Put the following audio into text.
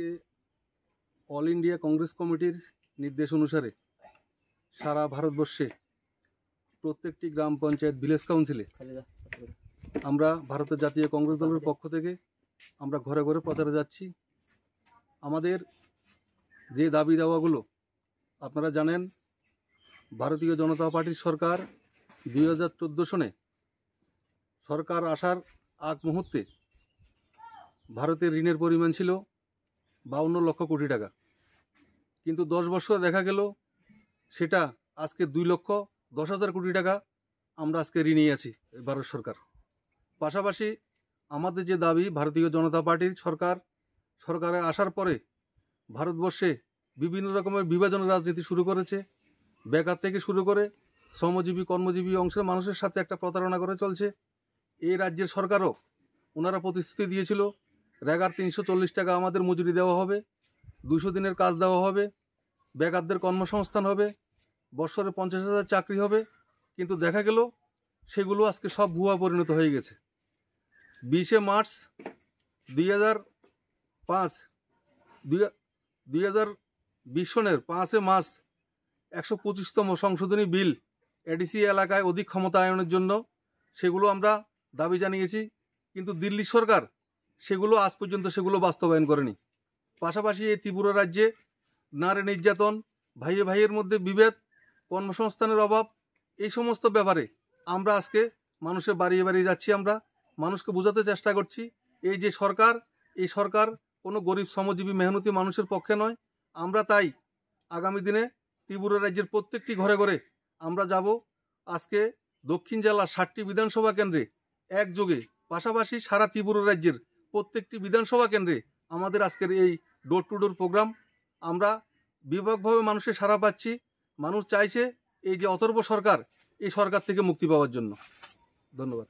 আজকে all India Congress কমিটির নির্দেশ অনুসারে সারা ভারতবর্ষে প্রত্যেকটি গ্রাম পঞ্চায়েত ভিলেজ কাউন্সিলে আমরা ভারতের জাতীয় কংগ্রেস দলের পক্ষ থেকে আমরা ঘরে ঘরে প্রচারে যাচ্ছি। আমাদের যে দাবি দাওয়াগুলো আপনারা জানেন, ভারতীয় জনতা পার্টির সরকার 2014 সনে সরকার আসার আগ মুহূর্তে ভারতের ঋণের পরিমাণ ছিল 52 লক্ষ কোটি টাকা, কিন্তু 10 বছর দেখা গেল সেটা আজকে 2,10,000 কোটি টাকা আমরা আজকে ঋণেই আছি ভারত সরকার। পাশাপাশি আমাদের যে দাবি, ভারতীয় জনতা পার্টির সরকারে আসার পরে ভারতবর্ষে বিভিন্ন রকমের বিভাজনের রাজনীতি শুরু করেছে। বেকার থেকে শুরু করে শ্রমজীবী কর্মজীবী অংশের মানুষের সাথে একটা প্রতারণা করে চলছে। এই রাজ্যের সরকারও ওনারা প্রতিশ্রুতি দিয়েছিল রেগার 340 টাকা আমাদের মজুরি দেওয়া হবে, 200 দিনের কাজ দেওয়া হবে, বেকারদের কর্মসংস্থান হবে, বছরে 50,000 চাকরি হবে, কিন্তু দেখা গেল সেগুলো আজকে সব ভুয়া পরিণত হয়ে গেছে। 20 মার্চ 2020 সনের 5 মার্চ 125তম সংশোধনী বিল এডিসি এলাকায় অধিক ক্ষমতায়নের জন্য সেগুলো আমরা দাবি জানিয়েছি, কিন্তু দিল্লি সরকার সেগুলো আজ পর্যন্ত বাস্তবায়ন করেনি। পাশাপাশি এই ত্রিপুরা রাজ্যে নারী নির্যাতন, ভাইয়ে ভাইয়ের মধ্যে বিভেদ, কর্মসংস্থানের অভাব, এই সমস্ত ব্যাপারে আমরা আজকে মানুষের বাড়িয়ে বাড়িয়ে যাচ্ছি। আমরা মানুষকে বোঝাতে চেষ্টা করছি এই যে সরকার, এই সরকার কোনো গরিব শ্রমজীবী মেহনতি মানুষের পক্ষে নয়। আমরা তাই আগামী দিনে ত্রিপুরা রাজ্যের প্রত্যেকটি ঘরে ঘরে আমরা যাব। আজকে দক্ষিণ জেলার 60টি বিধানসভা কেন্দ্রে একযোগে, পাশাপাশি সারা ত্রিপুরা রাজ্যের প্রত্যেকটি বিধানসভা কেন্দ্রে আমাদের আজকের এই ডোর টু ডোর প্রোগ্রাম। আমরা ব্যাপকভাবে মানুষের সাড়া পাচ্ছি। মানুষ চাইছে এই যে অথর্ব সরকার, এই সরকার থেকে মুক্তি পাওয়ার জন্য। ধন্যবাদ।